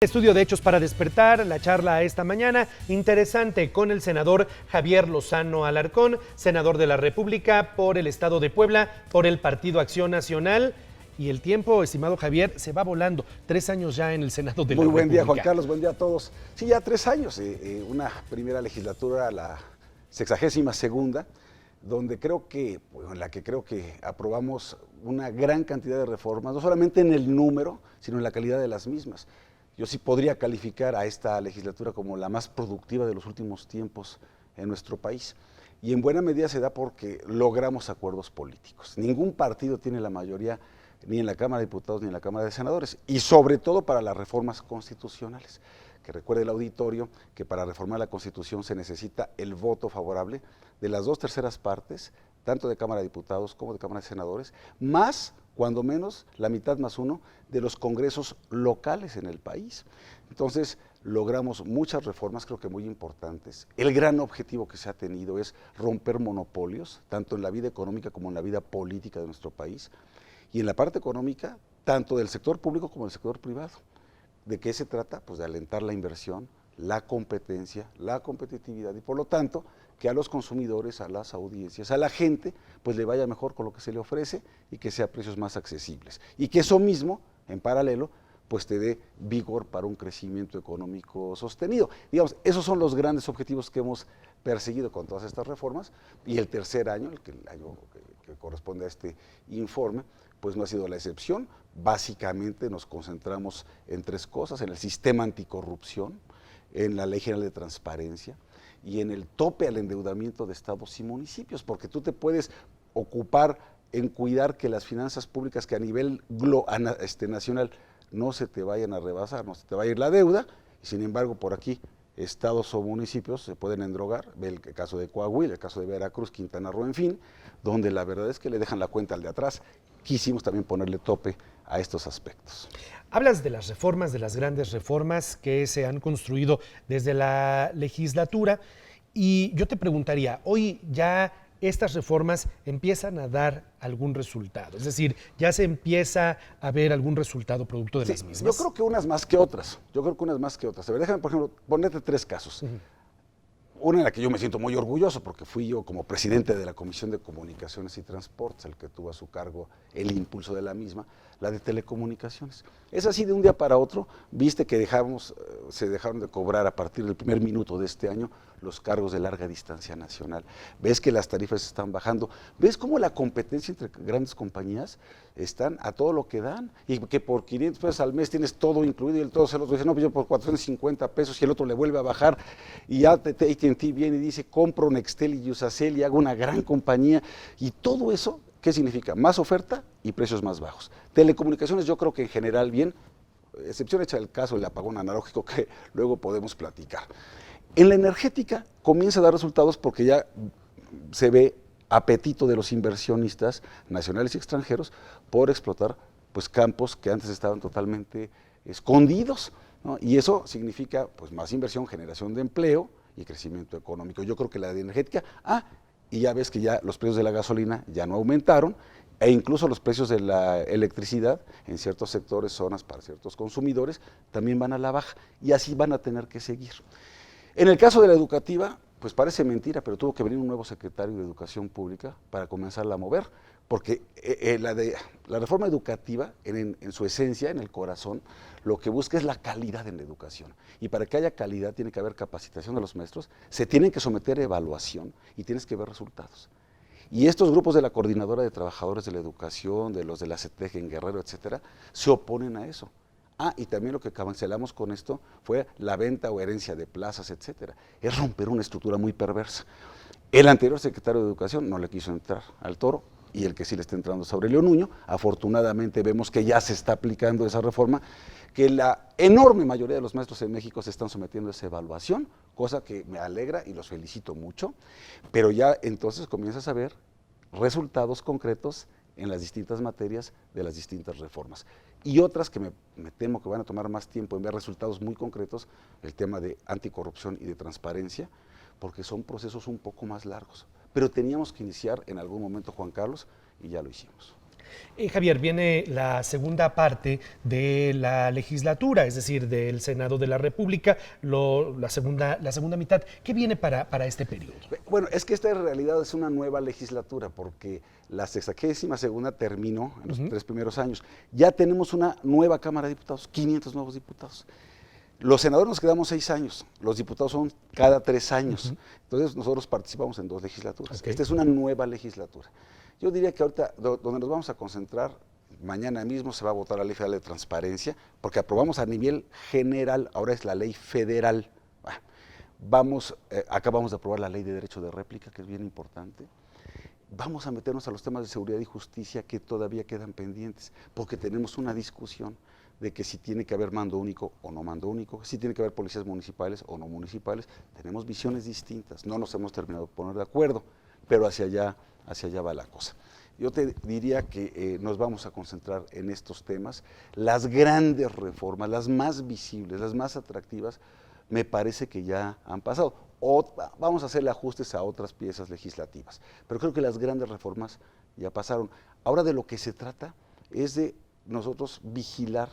Estudio de Hechos para Despertar, la charla esta mañana, interesante, con el senador Javier Lozano Alarcón, senador de la República por el Estado de Puebla, por el Partido Acción Nacional. Y el tiempo, estimado Javier, se va volando. 3 años ya en el Senado de la República. Muy buen día, Juan Carlos, buen día a todos. Sí, ya 3 años, una primera legislatura, la 62ª, donde creo que, bueno, en la que creo que aprobamos una gran cantidad de reformas, no solamente en el número, sino en la calidad de las mismas. Yo sí podría calificar a esta legislatura como la más productiva de los últimos tiempos en nuestro país. Y en buena medida se da porque logramos acuerdos políticos. Ningún partido tiene la mayoría ni en la Cámara de Diputados ni en la Cámara de Senadores, y sobre todo para las reformas constitucionales. Que recuerde el auditorio que para reformar la Constitución se necesita el voto favorable de las 2/3 partes, tanto de Cámara de Diputados como de Cámara de Senadores, más, cuando menos, la mitad más uno de los congresos locales en el país. Entonces, logramos muchas reformas, creo que muy importantes. El gran objetivo que se ha tenido es romper monopolios, tanto en la vida económica como en la vida política de nuestro país, y en la parte económica, tanto del sector público como del sector privado. ¿De qué se trata? Pues de alentar la inversión, la competencia, la competitividad, y por lo tanto, que a los consumidores, a las audiencias, a la gente, pues le vaya mejor con lo que se le ofrece y que sea a precios más accesibles. Y que eso mismo, en paralelo, pues te dé vigor para un crecimiento económico sostenido. Digamos, esos son los grandes objetivos que hemos perseguido con todas estas reformas, y el tercer año, el año que corresponde a este informe, pues no ha sido la excepción. Básicamente nos concentramos en 3 cosas: en el sistema anticorrupción, en la Ley General de Transparencia y en el tope al endeudamiento de estados y municipios, porque tú te puedes ocupar en cuidar que las finanzas públicas, que a nivel nacional no se te vayan a rebasar, no se te vaya a ir la deuda, y sin embargo por aquí estados o municipios se pueden endrogar. Ve el caso de Coahuila, el caso de Veracruz, Quintana Roo, en fin, donde la verdad es que le dejan la cuenta al de atrás. Quisimos también ponerle tope a estos aspectos. Hablas de las reformas, de las grandes reformas que se han construido desde la legislatura, y yo te preguntaría, hoy ya estas reformas empiezan a dar algún resultado, es decir, ya se empieza a ver algún resultado producto de las mismas. Yo creo que unas más que otras, A ver, déjame, por ejemplo, ponerte 3 casos. Una en la que yo me siento muy orgulloso, porque fui yo como presidente de la Comisión de Comunicaciones y Transportes el que tuvo a su cargo el impulso de la misma, la de telecomunicaciones. Es así, de un día para otro, viste que se dejaron de cobrar a partir del primer minuto de este año los cargos de larga distancia nacional. Ves que las tarifas están bajando, ves cómo la competencia entre grandes compañías están a todo lo que dan, y que por 500 pesos al mes tienes todo incluido, y el todo se lo dice, no, pues yo por 450 pesos, y el otro le vuelve a bajar, y ya AT&T viene y dice, compro Nextel y Usacell y hago una gran compañía, y todo eso, ¿qué significa? Más oferta y precios más bajos. Telecomunicaciones, yo creo que en general bien, excepción hecha del caso del apagón analógico, que luego podemos platicar. En la energética comienza a dar resultados porque ya se ve apetito de los inversionistas nacionales y extranjeros por explotar, pues, campos que antes estaban totalmente escondidos, ¿no? Y eso significa, pues, más inversión, generación de empleo y crecimiento económico. Yo creo que la de energética, y ya ves que ya los precios de la gasolina ya no aumentaron, e incluso los precios de la electricidad en ciertos sectores, zonas, para ciertos consumidores, también van a la baja, y así van a tener que seguir. En el caso de la educativa, pues parece mentira, pero tuvo que venir un nuevo secretario de Educación Pública para comenzarla a mover, porque la reforma educativa, en su esencia, en el corazón, lo que busca es la calidad en la educación. Y para que haya calidad tiene que haber capacitación de los maestros, se tienen que someter a evaluación y tienes que ver resultados. Y estos grupos de la Coordinadora de Trabajadores de la Educación, de los de la CETEG en Guerrero, etcétera, se oponen a eso. Y también lo que cancelamos con esto fue la venta o herencia de plazas, etcétera. Es romper una estructura muy perversa. El anterior secretario de Educación no le quiso entrar al toro, y el que sí le está entrando es Aurelio Nuño. Afortunadamente vemos que ya se está aplicando esa reforma, que la enorme mayoría de los maestros en México se están sometiendo a esa evaluación, cosa que me alegra y los felicito mucho, pero ya entonces comienzas a ver resultados concretos en las distintas materias de las distintas reformas. Y otras que me temo que van a tomar más tiempo en ver resultados muy concretos, el tema de anticorrupción y de transparencia, porque son procesos un poco más largos. Pero teníamos que iniciar en algún momento, Juan Carlos, y ya lo hicimos. Javier, viene la segunda parte de la legislatura, es decir, del Senado de la República, la segunda mitad. ¿Qué viene para este periodo? Bueno, es que esta en realidad es una nueva legislatura, porque la 62ª terminó en los 3 primeros años. Ya tenemos una nueva Cámara de Diputados, 500 nuevos diputados. Los senadores nos quedamos 6 años, los diputados son cada 3 años. Entonces nosotros participamos en 2 legislaturas. Esta es una nueva legislatura. Yo diría que ahorita donde nos vamos a concentrar, mañana mismo se va a votar la Ley Federal de Transparencia, porque aprobamos a nivel general, ahora es la ley federal. Acabamos de aprobar la Ley de Derecho de Réplica, que es bien importante. Vamos a meternos a los temas de seguridad y justicia que todavía quedan pendientes, porque tenemos una discusión de que si tiene que haber mando único o no mando único, si tiene que haber policías municipales o no municipales. Tenemos visiones distintas, no nos hemos terminado de poner de acuerdo, pero hacia allá va la cosa. Yo te diría que nos vamos a concentrar en estos temas. Las grandes reformas, las más visibles, las más atractivas, me parece que ya han pasado. Vamos a hacerle ajustes a otras piezas legislativas, pero creo que las grandes reformas ya pasaron. Ahora de lo que se trata es de nosotros vigilar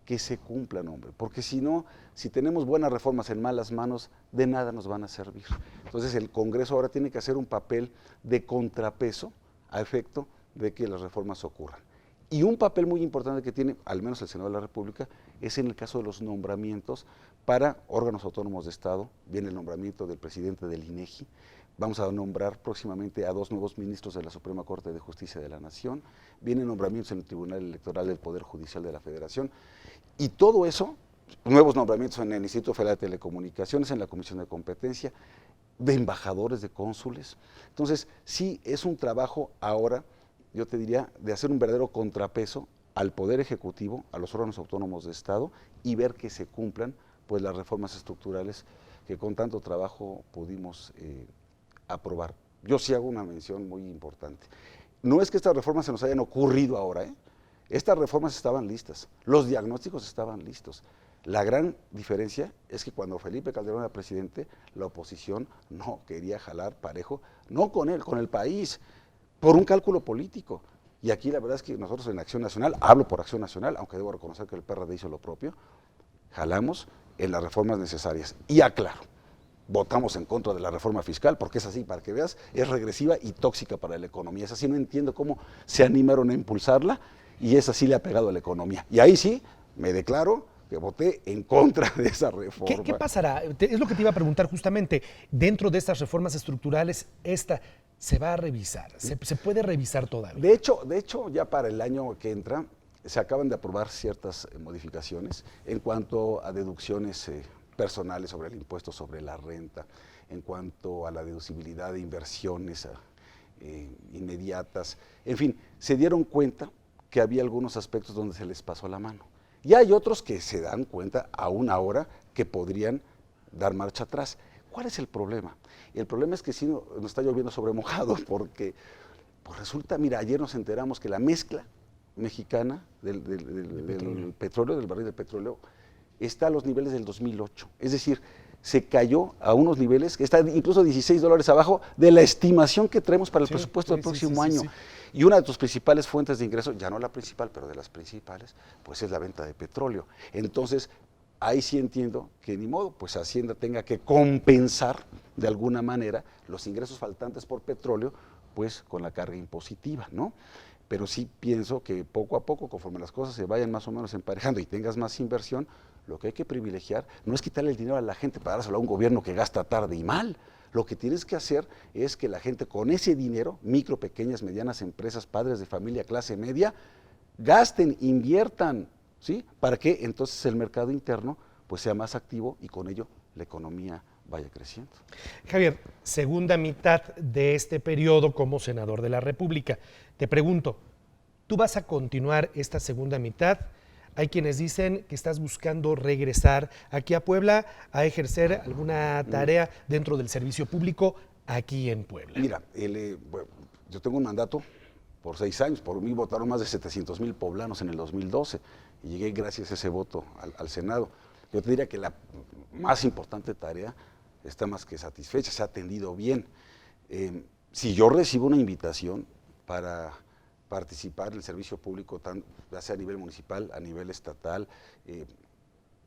que se cumplan, hombre, porque si no, si tenemos buenas reformas en malas manos, de nada nos van a servir. Entonces el Congreso ahora tiene que hacer un papel de contrapeso a efecto de que las reformas ocurran. Y un papel muy importante que tiene, al menos el Senado de la República, es en el caso de los nombramientos para órganos autónomos de Estado. Viene el nombramiento del presidente del INEGI. Vamos a nombrar próximamente a 2 nuevos ministros de la Suprema Corte de Justicia de la Nación. Vienen nombramientos en el Tribunal Electoral del Poder Judicial de la Federación. Y todo eso, nuevos nombramientos en el Instituto Federal de Telecomunicaciones, en la Comisión de Competencia, de embajadores, de cónsules. Entonces, sí es un trabajo ahora, yo te diría, de hacer un verdadero contrapeso al Poder Ejecutivo, a los órganos autónomos de Estado, y ver que se cumplan pues las reformas estructurales que con tanto trabajo pudimos aprobar. Yo sí hago una mención muy importante. No es que estas reformas se nos hayan ocurrido ahora, Estas reformas estaban listas, los diagnósticos estaban listos. La gran diferencia es que cuando Felipe Calderón era presidente, la oposición no quería jalar parejo, no con él, con el país, por un cálculo político. Y aquí la verdad es que nosotros en Acción Nacional, hablo por Acción Nacional, aunque debo reconocer que el PRD hizo lo propio, jalamos en las reformas necesarias. Y aclaro, votamos en contra de la reforma fiscal, porque es así, para que veas, es regresiva y tóxica para la economía. Es así, no entiendo cómo se animaron a impulsarla, y esa sí le ha pegado a la economía. Y ahí sí, me declaro que voté en contra de esa reforma. ¿Qué pasará? Es lo que te iba a preguntar justamente. Dentro de estas reformas estructurales, esta se va a revisar, se puede revisar todavía. De hecho, ya para el año que entra, se acaban de aprobar ciertas modificaciones en cuanto a deducciones personales sobre el impuesto sobre la renta, en cuanto a la deducibilidad de inversiones inmediatas. En fin, se dieron cuenta que había algunos aspectos donde se les pasó la mano. Y hay otros que se dan cuenta aún ahora que podrían dar marcha atrás. ¿Cuál es el problema? El problema es que sí nos está lloviendo sobre mojado, porque pues resulta, mira, ayer nos enteramos que la mezcla mexicana del petróleo, del barril de petróleo, está a los niveles del 2008. Es decir, se cayó a unos niveles que está incluso $16 abajo de la estimación que traemos para el presupuesto del próximo año. Y una de tus principales fuentes de ingreso, ya no la principal, pero de las principales, pues es la venta de petróleo. Entonces, ahí sí entiendo que ni modo, pues Hacienda tenga que compensar de alguna manera los ingresos faltantes por petróleo, pues con la carga impositiva, ¿no? Pero sí pienso que poco a poco, conforme las cosas se vayan más o menos emparejando y tengas más inversión, lo que hay que privilegiar no es quitarle el dinero a la gente para dárselo a un gobierno que gasta tarde y mal. Lo que tienes que hacer es que la gente con ese dinero, micro, pequeñas, medianas empresas, padres de familia, clase media, gasten, inviertan, ¿sí? Para que entonces el mercado interno pues sea más activo y con ello la economía vaya creciendo. Javier, segunda mitad de este periodo como senador de la República. Te pregunto, ¿tú vas a continuar esta segunda mitad? Hay quienes dicen que estás buscando regresar aquí a Puebla a ejercer alguna tarea dentro del servicio público aquí en Puebla. Mira, yo tengo un mandato por 6 años, por mí votaron más de 700,000 poblanos en el 2012 y llegué gracias a ese voto al Senado. Yo te diría que la más importante tarea está más que satisfecha, se ha atendido bien. Si yo recibo una invitación para participar en el servicio público, ya sea a nivel municipal, a nivel estatal,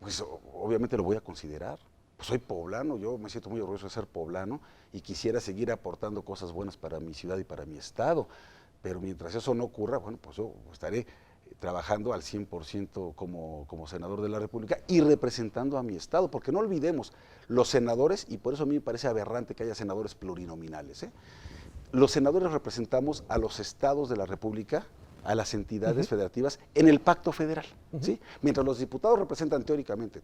pues obviamente lo voy a considerar. Pues soy poblano, yo me siento muy orgulloso de ser poblano y quisiera seguir aportando cosas buenas para mi ciudad y para mi estado, pero mientras eso no ocurra, bueno, pues yo estaré trabajando al 100% como senador de la República y representando a mi estado, porque no olvidemos, los senadores, y por eso a mí me parece aberrante que haya senadores plurinominales, los senadores representamos a los estados de la República, a las entidades federativas en el pacto federal, ¿sí? Mientras los diputados representan teóricamente,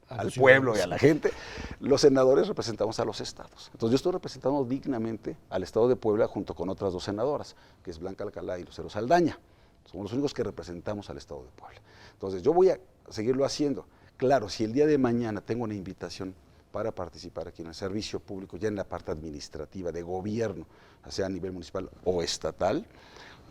al pueblo y a la gente, los senadores representamos a los estados. Entonces yo estoy representando dignamente al estado de Puebla junto con otras 2 senadoras, que es Blanca Alcalá y Lucero Saldaña. Somos los únicos que representamos al estado de Puebla. Entonces yo voy a seguirlo haciendo. Claro, si el día de mañana tengo una invitación para participar aquí en el servicio público, ya en la parte administrativa de gobierno, sea a nivel municipal o estatal,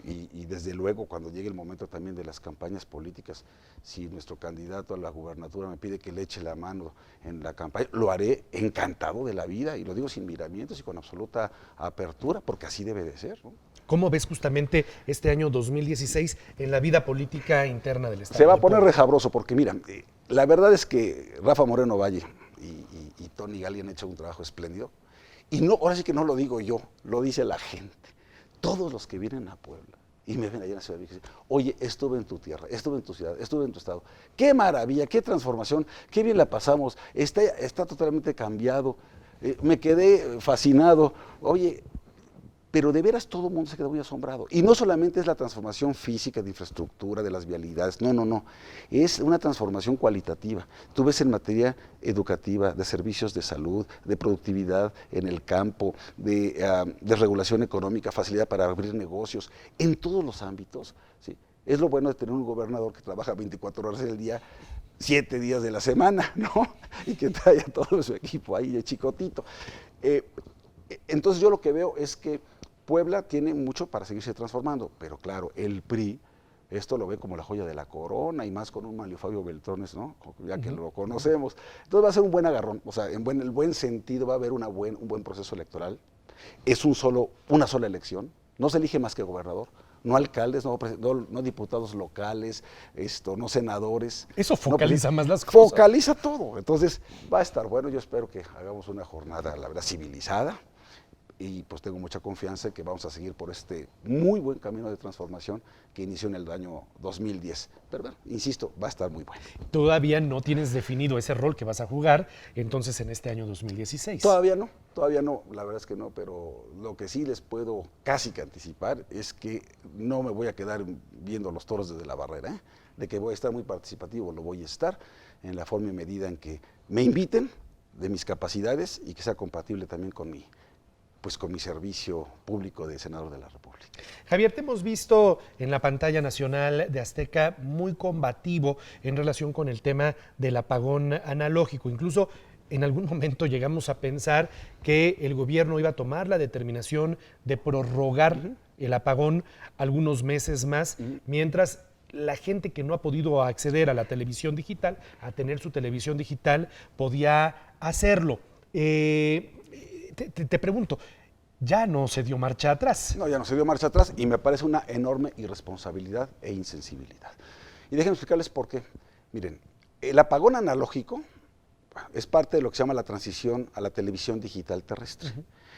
y desde luego cuando llegue el momento también de las campañas políticas, si nuestro candidato a la gubernatura me pide que le eche la mano en la campaña, lo haré encantado de la vida, y lo digo sin miramientos y con absoluta apertura, porque así debe de ser, ¿no? ¿Cómo ves justamente este año 2016 en la vida política interna del Estado? Se va a poner resabroso porque, mira, la verdad es que Rafa Moreno Valle y Tony Gali han hecho un trabajo espléndido. Y no, ahora sí que no lo digo yo, lo dice la gente. Todos los que vienen a Puebla y me ven allá en la Ciudad de México, oye, estuve en tu tierra, estuve en tu ciudad, estuve en tu estado. ¡Qué maravilla, qué transformación, qué bien la pasamos! Está totalmente cambiado, me quedé fascinado. Oye, pero de veras todo el mundo se queda muy asombrado. Y no solamente es la transformación física de infraestructura, de las vialidades, no. Es una transformación cualitativa. Tú ves en materia educativa, de servicios de salud, de productividad en el campo, de regulación económica, facilidad para abrir negocios, en todos los ámbitos, ¿sí? Es lo bueno de tener un gobernador que trabaja 24 horas del día, 7 días de la semana, ¿no? Y que trae a todo su equipo ahí de chicotito. Entonces yo lo que veo es que Puebla tiene mucho para seguirse transformando, pero claro, el PRI esto lo ve como la joya de la corona, y más con un Manlio Fabio Beltrones, ¿no? Ya que lo conocemos. Entonces va a ser un buen agarrón, o sea, en el buen sentido va a haber un buen proceso electoral. Es una sola elección, no se elige más que gobernador, no alcaldes, no diputados locales, no senadores. Eso focaliza más las cosas. Focaliza todo. Entonces va a estar bueno. Yo espero que hagamos una jornada, la verdad, civilizada. Y pues tengo mucha confianza en que vamos a seguir por este muy buen camino de transformación que inició en el año 2010. Pero bueno, insisto, va a estar muy bueno. Todavía no tienes definido ese rol que vas a jugar entonces en este año 2016. Todavía no, la verdad es que no, pero lo que sí les puedo casi que anticipar es que no me voy a quedar viendo los toros desde la barrera, ¿eh? De que voy a estar muy participativo, lo voy a estar en la forma y medida en que me inviten de mis capacidades y que sea compatible también con mi servicio público de senador de la República. Javier, te hemos visto en la pantalla nacional de Azteca muy combativo en relación con el tema del apagón analógico. Incluso en algún momento llegamos a pensar que el gobierno iba a tomar la determinación de prorrogar el apagón algunos meses más, mientras la gente que no ha podido acceder a la televisión digital, a tener su televisión digital, podía hacerlo. Te pregunto, ¿ya no se dio marcha atrás? No, ya no se dio marcha atrás y me parece una enorme irresponsabilidad e insensibilidad. Y déjenme explicarles por qué. Miren, el apagón analógico es parte de lo que se llama la transición a la televisión digital terrestre.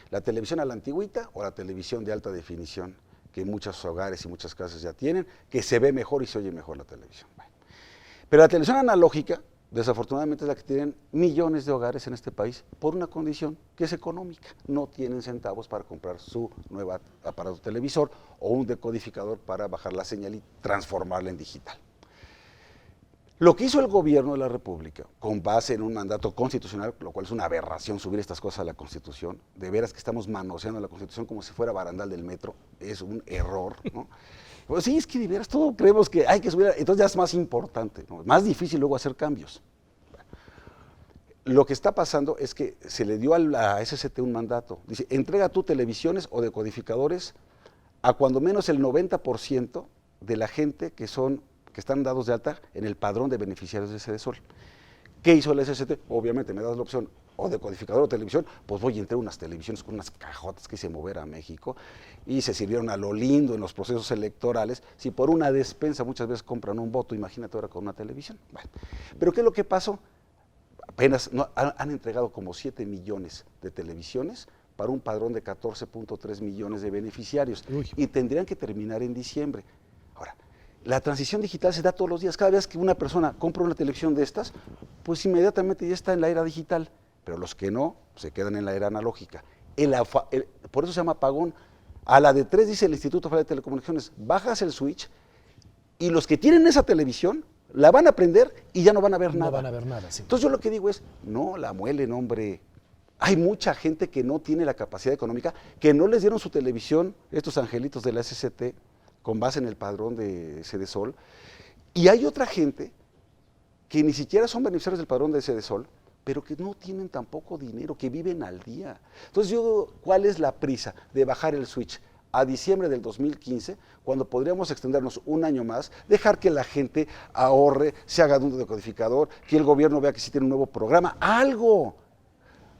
La televisión a la antigüita o la televisión de alta definición, que muchos hogares y muchas casas ya tienen, que se ve mejor y se oye mejor la televisión. Bueno, pero la televisión analógica, desafortunadamente, es la que tienen millones de hogares en este país por una condición que es económica. No tienen centavos para comprar su nuevo aparato televisor o un decodificador para bajar la señal y transformarla en digital. Lo que hizo el gobierno de la República, con base en un mandato constitucional, lo cual es una aberración subir estas cosas a la Constitución, de veras que estamos manoseando la Constitución como si fuera barandal del metro, es un error, ¿no? Pues sí, es que de veras todo creemos que hay que subir, entonces ya es más importante, ¿no? Más difícil luego hacer cambios. Bueno, lo que está pasando es que se le dio a la SCT un mandato, dice, entrega tú televisiones o decodificadores a cuando menos el 90% de la gente que están dados de alta en el padrón de beneficiarios de SEDESOL. ¿Qué hizo la SCT? Obviamente me das la opción, o decodificador o televisión, pues voy a entrar unas televisiones con unas cajotas que hice mover a México y se sirvieron a lo lindo en los procesos electorales. Si por una despensa muchas veces compran un voto, imagínate ahora con una televisión. Bueno, pero ¿qué es lo que pasó? Apenas han entregado como 7 millones de televisiones para un padrón de 14.3 millones de beneficiarios. Uy. Y tendrían que terminar en diciembre. Ahora, la transición digital se da todos los días. Cada vez que una persona compra una televisión de estas, pues inmediatamente ya está en la era digital. Pero los que no, se quedan en la era analógica. Por eso se llama apagón. A la de 3 dice el Instituto Federal de Telecomunicaciones, bajas el switch y los que tienen esa televisión la van a prender y ya no van a ver nada. No van a ver nada, sí. Entonces yo lo que digo es, no la muelen, hombre. Hay mucha gente que no tiene la capacidad económica, que no les dieron su televisión, estos angelitos de la SCT, con base en el padrón de Cedesol. Y hay otra gente que ni siquiera son beneficiarios del padrón de Cedesol, pero que no tienen tampoco dinero, que viven al día. Entonces ¿cuál es la prisa de bajar el switch a diciembre del 2015, cuando podríamos extendernos un año más, dejar que la gente ahorre, se haga de un decodificador, que el gobierno vea que sí tiene un nuevo programa, algo?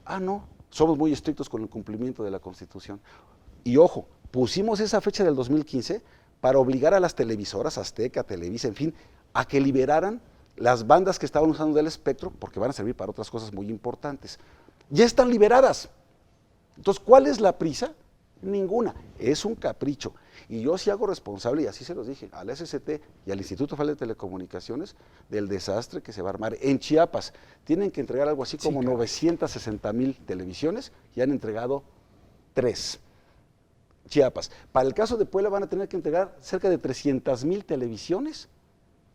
Ah, no, somos muy estrictos con el cumplimiento de la Constitución. Y ojo, pusimos esa fecha del 2015 para obligar a las televisoras, Azteca, Televisa, en fin, a que liberaran las bandas que estaban usando del espectro, porque van a servir para otras cosas muy importantes. Ya están liberadas. Entonces, ¿cuál es la prisa? Ninguna. Es un capricho. Y yo sí hago responsable, y así se los dije, a la SCT y al Instituto Federal de Telecomunicaciones, del desastre que se va a armar. En Chiapas tienen que entregar algo así como 960,000 televisiones y han entregado 3. Chiapas. Para el caso de Puebla van a tener que entregar cerca de 300,000 televisiones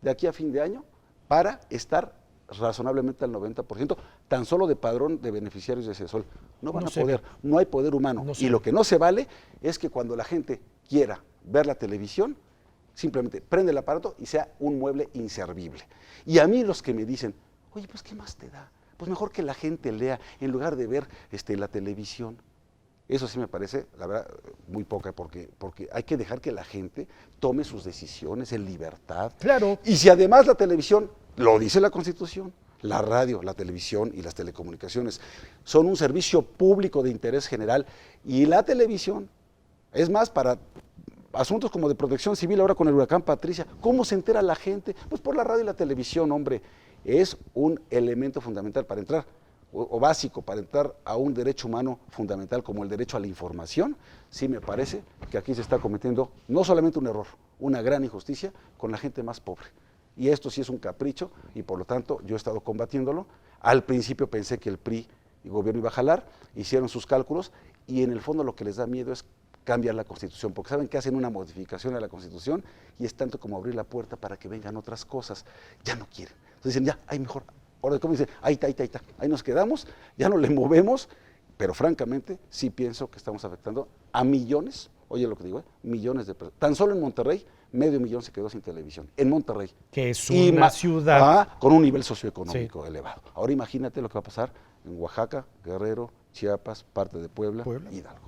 de aquí a fin de año para estar razonablemente al 90%, tan solo de padrón de beneficiarios de Cedesol. No van a poder, no hay poder humano. Y lo que no se vale es que cuando la gente quiera ver la televisión, simplemente prende el aparato y sea un mueble inservible. Y a mí los que me dicen, oye, pues ¿qué más te da? Pues mejor que la gente lea en lugar de ver la televisión. Eso sí me parece, la verdad, muy poca, porque hay que dejar que la gente tome sus decisiones en libertad. Claro. Y si además la televisión, lo dice la Constitución, la radio, la televisión y las telecomunicaciones son un servicio público de interés general, y la televisión, es más, para asuntos como de protección civil, ahora con el huracán Patricia, ¿cómo se entera la gente? Pues por la radio y la televisión, hombre. Es un elemento fundamental para entrar, o básico, para entrar a un derecho humano fundamental como el derecho a la información. Sí me parece que aquí se está cometiendo no solamente un error, una gran injusticia con la gente más pobre. Y esto sí es un capricho, y por lo tanto yo he estado combatiéndolo. Al principio pensé que el PRI y gobierno iba a jalar, hicieron sus cálculos, y en el fondo lo que les da miedo es cambiar la Constitución, porque saben que hacen una modificación a la Constitución y es tanto como abrir la puerta para que vengan otras cosas. Ya no quieren. Entonces dicen, ya, hay mejor. Ahora, ¿cómo dicen? Ahí está. Ahí nos quedamos, ya no le movemos, pero francamente sí pienso que estamos afectando a millones, oye lo que digo, millones de personas. Tan solo en Monterrey, 500,000 se quedó sin televisión. En Monterrey. Que es una ciudad con un nivel socioeconómico elevado. Ahora imagínate lo que va a pasar en Oaxaca, Guerrero, Chiapas, parte de Puebla. Hidalgo.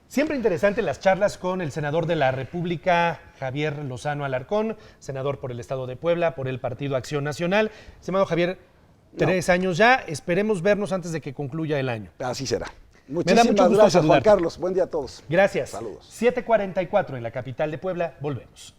Siempre interesante las charlas con el senador de la República, Javier Lozano Alarcón, senador por el Estado de Puebla, por el Partido Acción Nacional. Estimado Javier, 3 años ya, esperemos vernos antes de que concluya el año. Así será. Me da mucho gusto gracias, Juan saludarte. Carlos. Buen día a todos. Gracias. Saludos. 7:44 en la capital de Puebla. Volvemos.